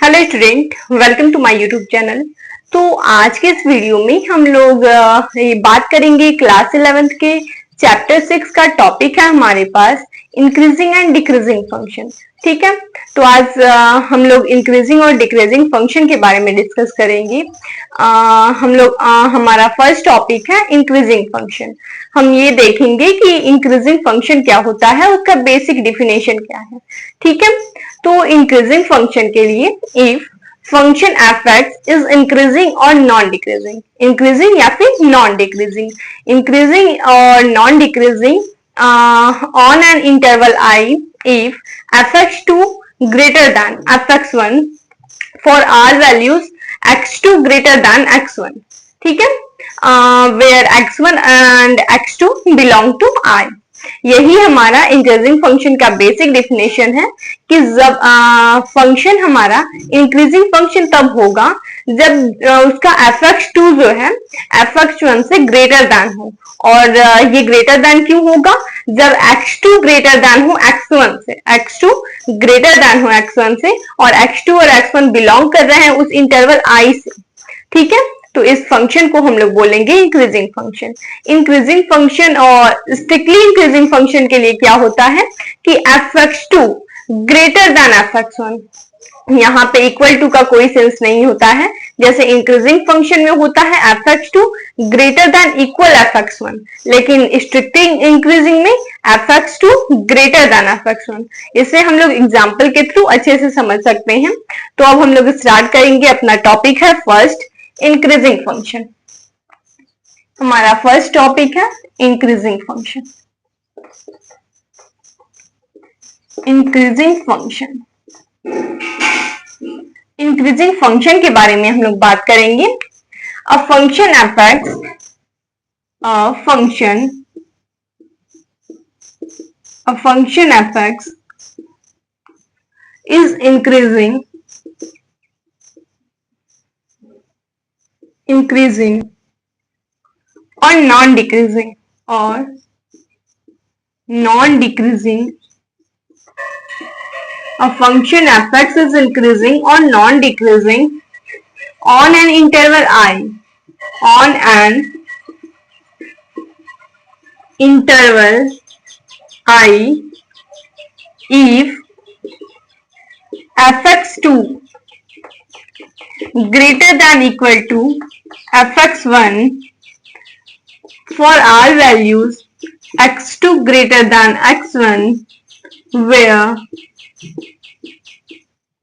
Hello student, welcome to my YouTube channel. तो आज के इस वीडियो में हम लोग बात करेंगे क्लास 11th के चैप्टर 6 का टॉपिक है हमारे पास इंक्रीजिंग एंड डिक्रीजिंग फंक्शन। ठीक है, तो आज हम लोग इंक्रीजिंग और डिक्रीजिंग फंक्शन के बारे में डिस्कस करेंगे। हमारा फर्स्ट टॉपिक है इंक्रीजिंग फंक्शन। हम ये देखेंगे कि इंक्रीजिंग फंक्शन क्या होता है, उसका बेसिक डिफिनेशन क्या है। ठीक है, तो इंक्रीजिंग फंक्शन के लिए if function F is increasing और नॉन डिक्रीजिंग, इंक्रीजिंग या फिर नॉन डिक्रीजिंग, इंक्रीजिंग और non decreasing on an interval I if fx2 greater than fx1 for all values x2 greater than x1। ठीक है, where x1 and x2 belong to I। यही हमारा increasing function का basic definition है कि जब function हमारा इंक्रीजिंग फंक्शन तब होगा जब उसका fx2 जो है fx1 से ग्रेटर देन हो। और ये ग्रेटर देन क्यों होगा? जब x2 ग्रेटर देन हो x1 से, x2 ग्रेटर देन हो x1 से और x2 और x1 बिलोंग कर रहे हैं उस इंटरवल I से। ठीक है, तो इस फंक्शन को हम लोग बोलेंगे इंक्रीजिंग फंक्शन। इंक्रीजिंग फंक्शन और स्ट्रिक्टली इंक्रीजिंग फंक्शन के लिए क्या होता है कि fx2 ग्रेटर देन fx1। यहाँ पे इक्वल टू का कोई सेंस नहीं होता है, जैसे इंक्रीजिंग फंक्शन में होता है fx2 greater than equal fx1, लेकिन स्ट्रिक्टली इंक्रीजिंग में fx2 ग्रेटर देन fx1। इसे हम लोग एग्जाम्पल के थ्रू अच्छे से समझ सकते हैं। तो अब हम लोग स्टार्ट करेंगे। अपना टॉपिक है फर्स्ट इंक्रीजिंग फंक्शन। हमारा फर्स्ट टॉपिक है increasing function. Increasing function, increasing function के बारे में हम लोग बात करेंगे। A function F x is increasing or non-decreasing a function fx is increasing or non-decreasing on an interval I if fx2 greater than equal to fx1 for all values x2 greater than x1 where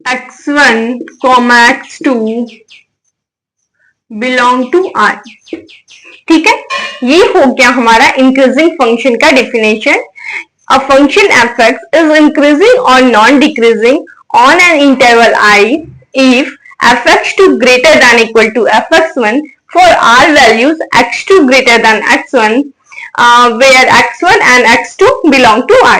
x1, x2 belong to I। ठीक है, ये हो गया हमारा increasing function का definition. A function fx is increasing or non-decreasing on an interval I if fx2 greater than equal to fx1 for all values x2 greater than x1 where x1 and x2 belong to I।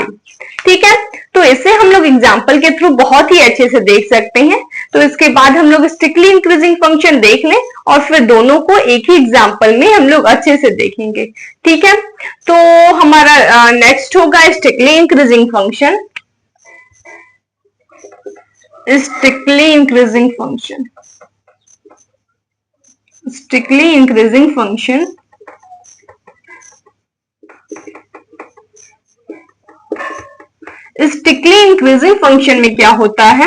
ठीक है, तो इसे हम लोग example के through बहुत ही अच्छे से देख सकते हैं। तो इसके बाद हम लोग स्ट्रिक्टली इंक्रीजिंग फंक्शन देख लें और फिर दोनों को एक ही एग्जाम्पल में हम लोग अच्छे से देखेंगे। ठीक है, तो हमारा नेक्स्ट होगा strictly increasing function. Strictly increasing function, strictly increasing function strictly increasing function में क्या होता है,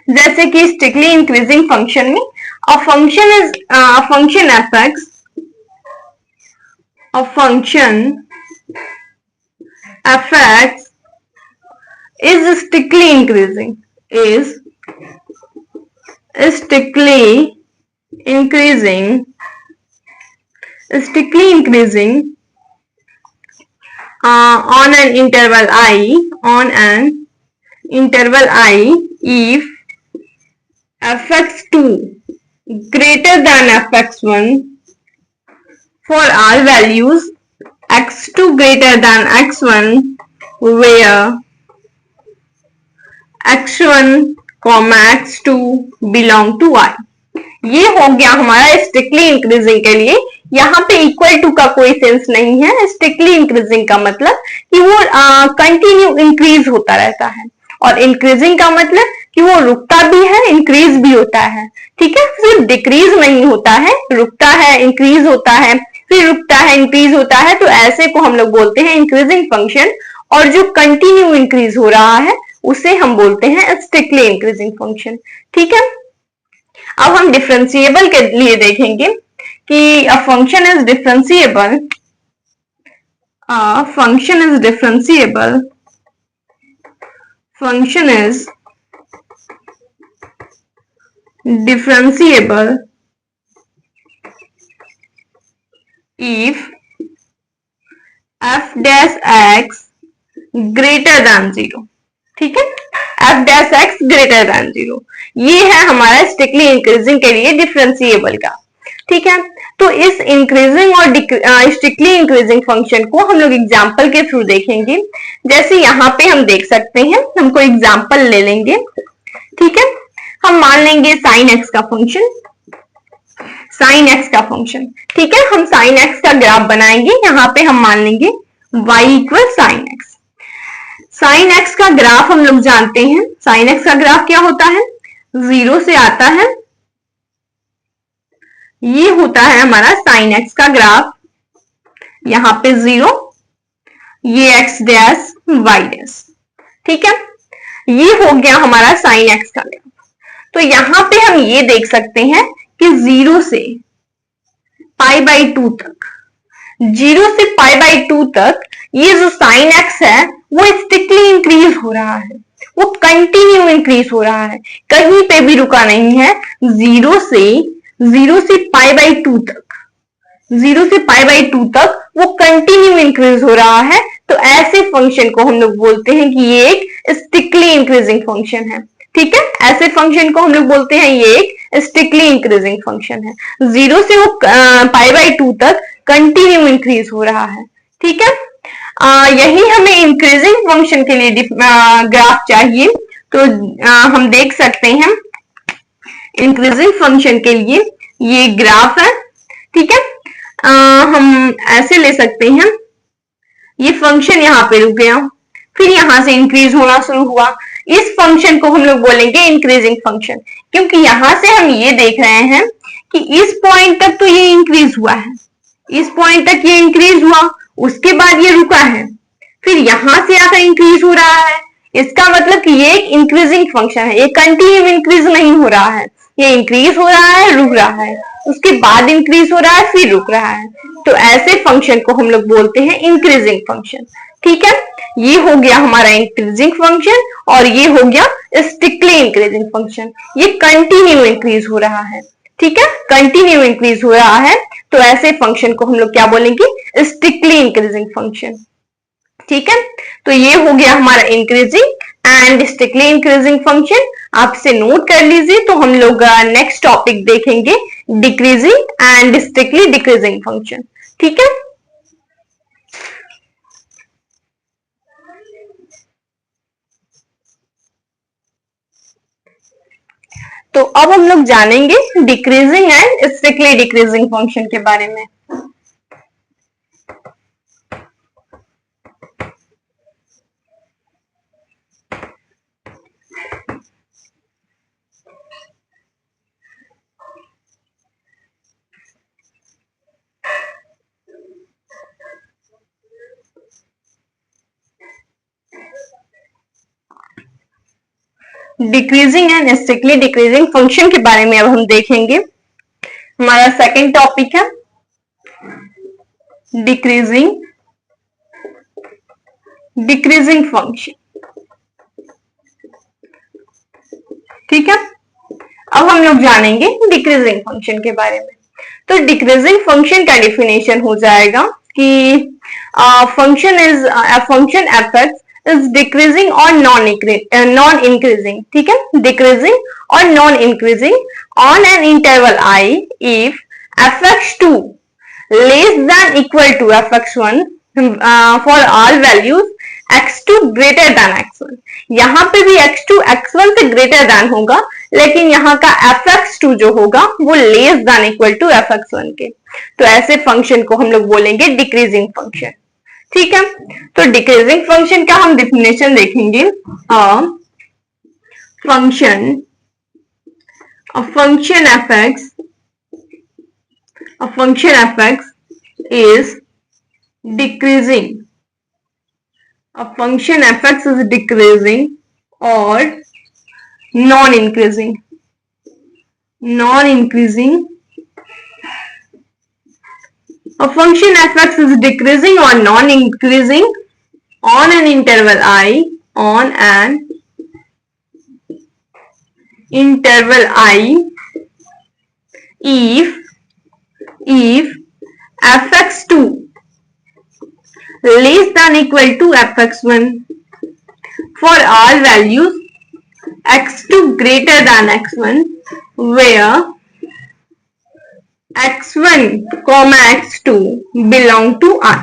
जैसे कि स्ट्रिक्टली इंक्रीजिंग फंक्शन में a function F x is strictly increasing on an interval I if fx2 greater than fx1 for all values x2 greater than x1 where x1, x2 belong to I। ये हो गया हमारा strictly increasing के लिए। यहाँ पे equal to का कोई सेंस नहीं है। स्ट्रिक्टली इंक्रीजिंग का मतलब कि वो कंटिन्यू इंक्रीज होता रहता है और इंक्रीजिंग का मतलब कि वो रुकता भी है, इंक्रीज भी होता है। ठीक है, सिर्फ डिक्रीज नहीं होता है, रुकता है, इंक्रीज होता है, फिर रुकता है, इंक्रीज होता है। तो ऐसे को हम लोग बोलते हैं इंक्रीजिंग फंक्शन। और जो कंटिन्यू इंक्रीज हो रहा है उसे हम बोलते हैं स्टिकली इंक्रीजिंग फंक्शन। ठीक है, अब हम डिफरेंशिएबल के लिए देखेंगे कि a function is differentiable, function is differentiable, function is differentiable if f dash x greater than 0। ठीक है, f dash x greater than 0, ये है हमारा स्टिकली इंक्रीजिंग के लिए डिफरेंशिएबल का। ठीक है, तो इस इंक्रीजिंग और स्ट्रिक्टली इंक्रीजिंग फंक्शन को हम लोग एग्जांपल के थ्रू देखेंगे। जैसे यहाँ पे हम देख सकते हैं, हमको एग्जांपल ले लेंगे। ठीक है, हम मान लेंगे साइन एक्स का फंक्शन, साइन एक्स का फंक्शन। ठीक है, हम साइन एक्स का ग्राफ बनाएंगे। यहाँ पे हम मान लेंगे y equal sine x. Sine x का ग्राफ हम लोग जानते हैं, साइन एक्स का ग्राफ क्या होता है, 0 से आता है, ये होता है हमारा साइन एक्स का ग्राफ। यहाँ पे 0, ये x डैश y डैश। ठीक है, ये हो गया हमारा साइन एक्स का ग्राफ। तो यहाँ पे हम ये देख सकते हैं कि 0 से π/2 तक, 0 से π/2 तक ये जो साइन एक्स है वो स्टिकली इंक्रीज हो रहा है, वो कंटिन्यू इंक्रीज हो रहा है, कहीं पे भी रुका नहीं है। 0 से π/2 तक, 0 से π/2 तक वो कंटिन्यू इंक्रीज हो रहा है। तो ऐसे फंक्शन को हम लोग बोलते हैं कि ये एक स्टिकली इंक्रीजिंग फंक्शन है। ठीक है, ऐसे फंक्शन को हम लोग बोलते हैं ये एक स्टिकली इंक्रीजिंग फंक्शन है। 0 से वो π/2 तक कंटिन्यू इंक्रीज हो रहा है। ठीक है, यही हमें इंक्रीजिंग फंक्शन के लिए ग्राफ चाहिए। तो हम देख सकते हैं इंक्रीजिंग फंक्शन के लिए ये ग्राफ है। ठीक है, हम ऐसे ले सकते हैं, ये फंक्शन यहाँ पे रुक गया, फिर यहां से इंक्रीज होना शुरू हुआ। इस फंक्शन को हम लोग बोलेंगे इंक्रीजिंग फंक्शन, क्योंकि यहां से हम ये देख रहे हैं कि इस पॉइंट तक तो ये इंक्रीज हुआ है, इस पॉइंट तक ये इंक्रीज हुआ, उसके बाद ये रुका है, फिर यहां से आकर इंक्रीज हो रहा है। इसका मतलब कि ये एक इंक्रीजिंग फंक्शन है, ये कंटिन्यू इंक्रीज नहीं हो रहा है, ये इंक्रीज हो रहा है, रुक रहा है, उसके बाद इंक्रीज हो रहा है, फिर रुक रहा है। तो ऐसे फंक्शन को हम लोग बोलते हैं इंक्रीजिंग फंक्शन। ठीक है, ये हो गया हमारा इंक्रीजिंग फंक्शन और ये हो गया स्टिकली इंक्रीजिंग फंक्शन, ये कंटिन्यू इंक्रीज हो रहा है। ठीक है, कंटिन्यू इंक्रीज हो रहा है, तो ऐसे फंक्शन को हम लोग क्या बोलेंगे, स्टिकली इंक्रीजिंग फंक्शन। ठीक है, तो ये हो गया हमारा इंक्रीजिंग एंड स्टिकली इंक्रीजिंग फंक्शन। आप इसे नोट कर लीजिए। तो हम लोग नेक्स्ट टॉपिक देखेंगे डिक्रीजिंग एंड स्टिकली डिक्रीजिंग फंक्शन। ठीक है, तो अब हम लोग जानेंगे डिक्रीजिंग एंड स्टिकली डिक्रीजिंग फंक्शन के बारे में। डिक्रीजिंग एंड स्टिकली डिक्रीजिंग फंक्शन के बारे में अब हम देखेंगे। हमारा सेकंड टॉपिक है डिक्रीजिंग फंक्शन। ठीक है, अब हम लोग जानेंगे डिक्रीजिंग फंक्शन के बारे में। तो डिक्रीजिंग फंक्शन का डेफिनेशन हो जाएगा कि function F x is decreasing or non increasing। ठीक है, decreasing or non increasing on an interval I if fx2 less than equal to fx1 for all values x2 greater than x1। यहाँ पे भी x2 x1 से greater than होगा, लेकिन यहाँ का fx2 जो होगा वो less than equal to fx1 के। तो ऐसे फंक्शन को हम लोग बोलेंगे डिक्रीजिंग फंक्शन। ठीक है, तो डिक्रीजिंग फंक्शन का हम डेफिनेशन देखेंगे। function fx is decreasing. A function fx is decreasing or non-increasing. A function fx is decreasing or non-increasing on an interval I, if fx2 less than equal to fx1 for all values x2 greater than x1 where x1, x2 belong to I.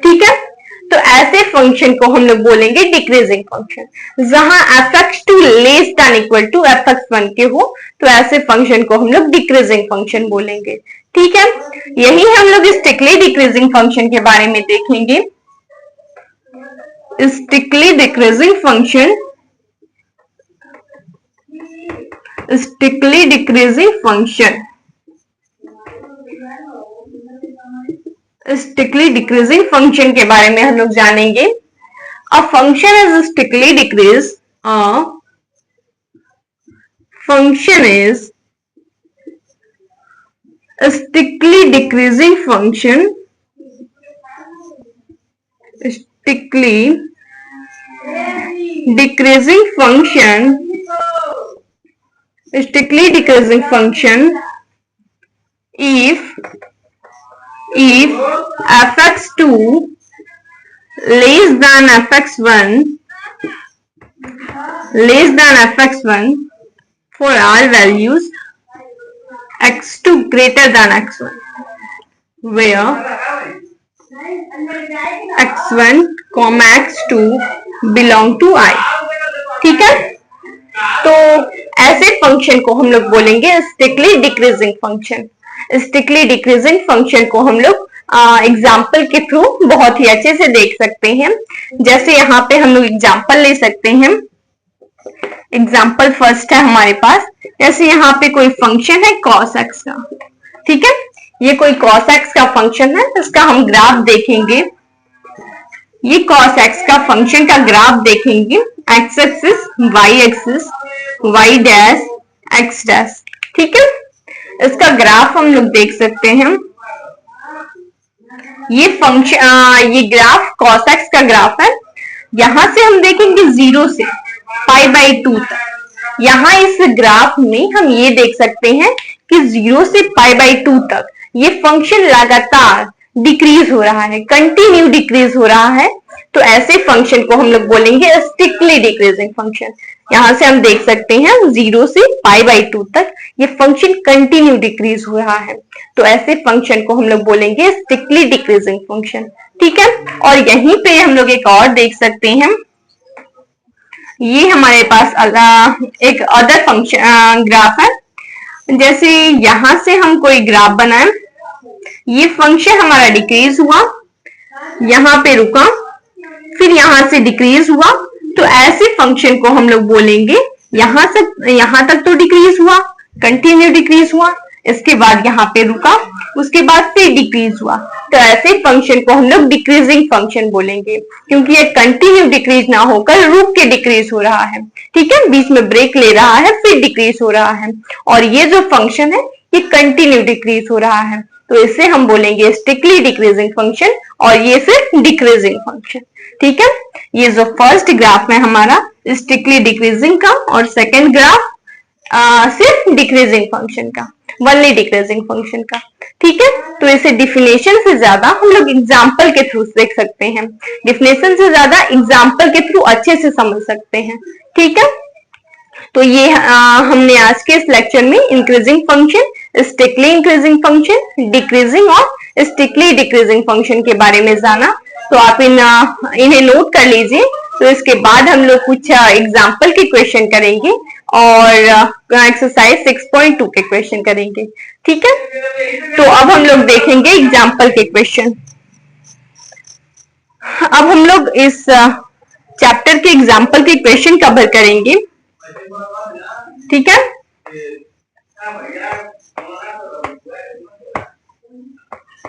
ठीक है, तो ऐसे function को हम लोग बोलेंगे decreasing function. जहां fx2 less than equal to fx1 के हो तो ऐसे फंक्शन को हम लोग डिक्रीजिंग फंक्शन बोलेंगे। ठीक है, यही हम लोग स्ट्रिक्टली डिक्रीजिंग फंक्शन के बारे में देखेंगे। Strictly decreasing function strictly decreasing function के बारे में हम लोग जानेंगे। A function is strictly decrease, function is strictly decreasing function, strictly decreasing function if fx2 less than fx1 for all values x2 greater than x1 where x1, x2 belong to I। ठीक है, तो ऐसे function को हम लोग बोलेंगे strictly decreasing function. Strictly decreasing function को हम लोग एग्जाम्पल के थ्रू बहुत ही अच्छे से देख सकते हैं। जैसे यहाँ पे हम लोग एग्जाम्पल ले सकते हैं। एग्जाम्पल फर्स्ट है हमारे पास, जैसे यहाँ पे कोई फंक्शन है cos x का। ठीक है, ये कोई cos x का फंक्शन है, इसका हम ग्राफ देखेंगे। ये cos x का फंक्शन का ग्राफ देखेंगे, x axis, y axis, y dash, x dash. ठीक है, इसका ग्राफ हम लोग देख सकते हैं। ये फंक्शन, ये ग्राफ cos x का ग्राफ है। यहां से हम देखेंगे 0 से π/2 तक। यहाँ इस ग्राफ में हम ये देख सकते हैं कि 0 से π/2 तक ये फंक्शन लगातार डिक्रीज हो रहा है, कंटिन्यू डिक्रीज हो रहा है। तो ऐसे फंक्शन को हम लोग बोलेंगे स्ट्रिक्टली डिक्रीजिंग फंक्शन। यहां से हम देख सकते हैं 0 से π/2 तक ये फंक्शन कंटिन्यू डिक्रीज हो रहा है, तो ऐसे फंक्शन को हम लोग बोलेंगे स्ट्रिक्टली डिक्रीजिंग फंक्शन। ठीक है, और यहीं पे हम लोग एक और देख सकते हैं, ये हमारे पास एक अदर फंक्शन ग्राफ है। जैसे यहां से हम कोई ग्राफ बनाए, ये फंक्शन हमारा डिक्रीज हुआ, यहाँ पे रुका, फिर यहां से डिक्रीज हुआ, तो ऐसे फंक्शन को हम लोग बोलेंगे यहां तक तो डिक्रीज हुआ, कंटिन्यू डिक्रीज हुआ, इसके बाद यहाँ पे रुका, उसके बाद फिर डिक्रीज हुआ, तो ऐसे फंक्शन को हम लोग डिक्रीजिंग फंक्शन बोलेंगे, क्योंकि ये कंटिन्यू डिक्रीज ना होकर रुक के डिक्रीज हो रहा है। ठीक है, बीच में ब्रेक ले रहा है, फिर डिक्रीज हो रहा है, और ये जो फंक्शन है ये कंटिन्यू डिक्रीज हो रहा है, तो इसे हम बोलेंगे स्ट्रिक्टली डिक्रीजिंग फंक्शन, और ये सिर्फ डिक्रीजिंग फंक्शन। ठीक है, ये जो फर्स्ट ग्राफ है हमारा स्ट्रिक्टली डिक्रीजिंग का, और सेकेंड ग्राफ सिर्फ डिक्रीजिंग फंक्शन का, वनली डिक्रीजिंग फंक्शन का। ठीक है, तो इसे डिफिनेशन से ज्यादा हम लोग एग्जाम्पल के थ्रू देख सकते हैं, डिफिनेशन से ज्यादा एग्जाम्पल के थ्रू अच्छे से समझ सकते हैं। ठीक है, तो ये हमने आज के इस लेक्चर में increasing function, strictly increasing function, decreasing और स्ट्रिक्टली डिक्रीजिंग फंक्शन के बारे में जाना। तो आप इन्हें नोट कर लीजिए। तो इसके बाद हम लोग कुछ एग्जाम्पल के क्वेश्चन करेंगे और एक्सरसाइज 6.2 के क्वेश्चन करेंगे। ठीक है, तो अब हम लोग देखेंगे एग्जाम्पल के क्वेश्चन। अब हम लोग इस चैप्टर के एग्जाम्पल के क्वेश्चन कवर करेंगे। ठीक है।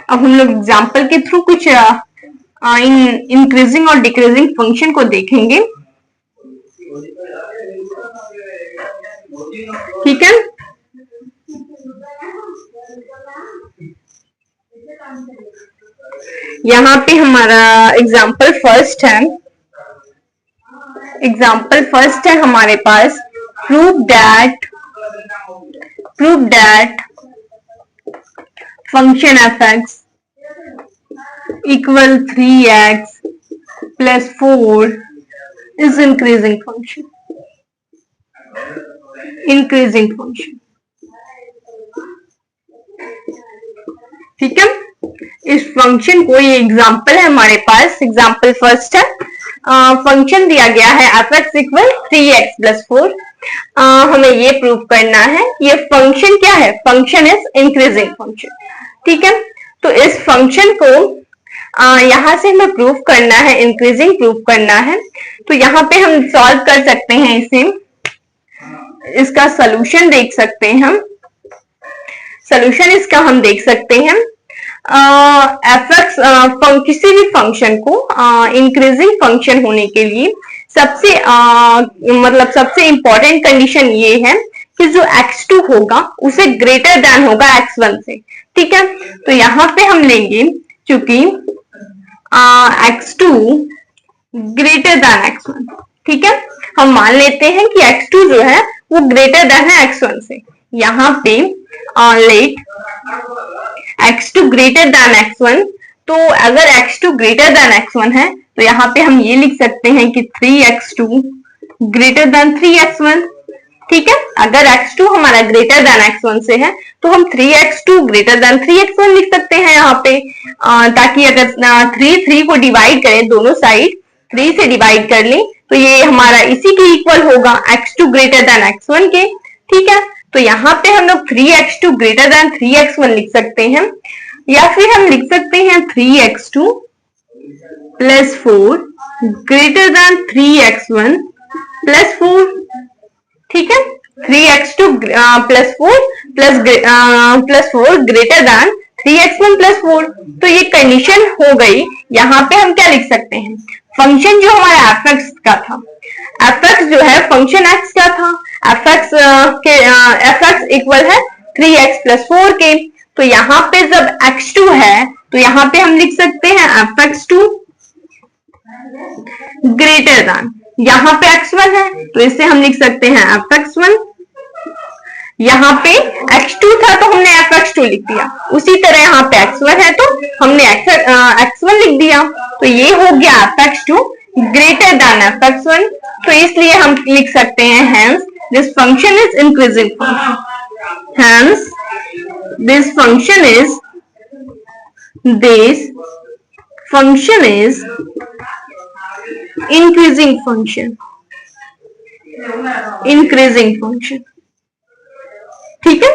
अब हम लोग एग्जाम्पल के थ्रू कुछ इंक्रीजिंग और डिक्रीजिंग फंक्शन को देखेंगे। ठीक है, यहाँ पे हमारा एग्जाम्पल फर्स्ट है। एग्जाम्पल फर्स्ट है हमारे पास, prove that function f(x) equal 3x plus 4 is increasing function। increasing function, ठीक है। इस फंक्शन को, ये एग्जाम्पल है हमारे पास, एग्जाम्पल फर्स्ट है। फंक्शन दिया गया है f(x) equal 3x plus 4। हमें ये प्रूव करना है, ये फंक्शन क्या है, फंक्शन इज इंक्रीजिंग फंक्शन। ठीक है, तो इस फंक्शन को यहां से हमें प्रूव करना है, इंक्रीजिंग प्रूव करना है। तो यहाँ पे हम सॉल्व कर सकते हैं इसे, इसका सोल्यूशन देख सकते हैं हम, सोल्यूशन इसका हम देख सकते हैं। f(x) किसी भी फंक्शन को इंक्रीजिंग फंक्शन होने के लिए सबसे सबसे इंपॉर्टेंट कंडीशन ये है कि जो x2 होगा उसे ग्रेटर देन होगा x1 से। ठीक है, तो यहाँ पे हम लेंगे, चूंकि x2 ग्रेटर देन x1। ठीक है, हम मान लेते हैं कि x2 जो है वो ग्रेटर देन है x1 से। यहाँ पे late x2 greater than x1, तो अगर x2 ग्रेटर देन x1 है तो यहाँ पे हम ये लिख सकते हैं कि 3x2 ग्रेटर देन 3x1। ठीक है, अगर x2 हमारा ग्रेटर देन x1 से है तो हम 3x2 ग्रेटर देन 3x1 लिख सकते हैं यहाँ पे, ताकि अगर 3 को डिवाइड करें, दोनों साइड 3 से डिवाइड कर लें तो ये हमारा इसी के इक्वल होगा, x2 ग्रेटर देन x1 के। ठीक है, तो यहाँ पे हम लोग 3x2 ग्रेटर देन 3x1 लिख सकते हैं, या फिर हम लिख सकते हैं 3x2 plus 4 greater than 3x1 plus 4। ठीक है, 3x2 plus 4 plus 4 greater than 3x1 plus 4। तो ये कंडीशन हो गई। यहाँ पे हम क्या लिख सकते हैं, फंक्शन जो हमारा f(x) का था, f(x) जो है फंक्शन x का था, f(x) इक्वल है 3x प्लस 4 के। तो यहाँ पे जब x2 है तो यहाँ पे हम लिख सकते हैं f(x2) ग्रेटर देन, यहाँ पे x1 है तो इसे हम लिख सकते हैं f(x1). यहाँ पे x2 था तो हमने f(x2) लिख दिया, उसी तरह यहाँ पे x1 है तो हमने x1 लिख दिया। तो ये हो गया f(x2) ग्रेटर देन f(x1). तो इसलिए हम लिख सकते हैं hence this function is increasing function, hence this function is increasing function, increasing function। ठीक है,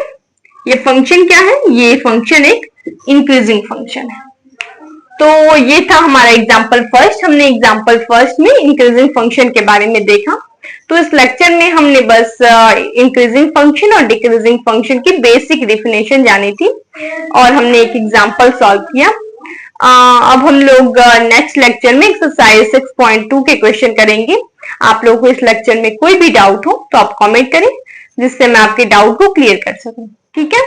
ये फंक्शन क्या है, ये फंक्शन एक इंक्रीजिंग फंक्शन है। तो ये था हमारा एग्जाम्पल फर्स्ट। हमने एग्जाम्पल फर्स्ट में इंक्रीजिंग फंक्शन के बारे में देखा। तो इस लेक्चर में हमने बस इंक्रीजिंग फंक्शन और डिक्रीजिंग फंक्शन की बेसिक डेफिनेशन जानी थी और हमने एक एग्जाम्पल सॉल्व किया। अब हम लोग नेक्स्ट लेक्चर में एक्सरसाइज 6.2 के क्वेश्चन करेंगे। आप लोगों को इस लेक्चर में कोई भी डाउट हो तो आप कमेंट करें, जिससे मैं आपके डाउट को क्लियर कर सकूं। ठीक है।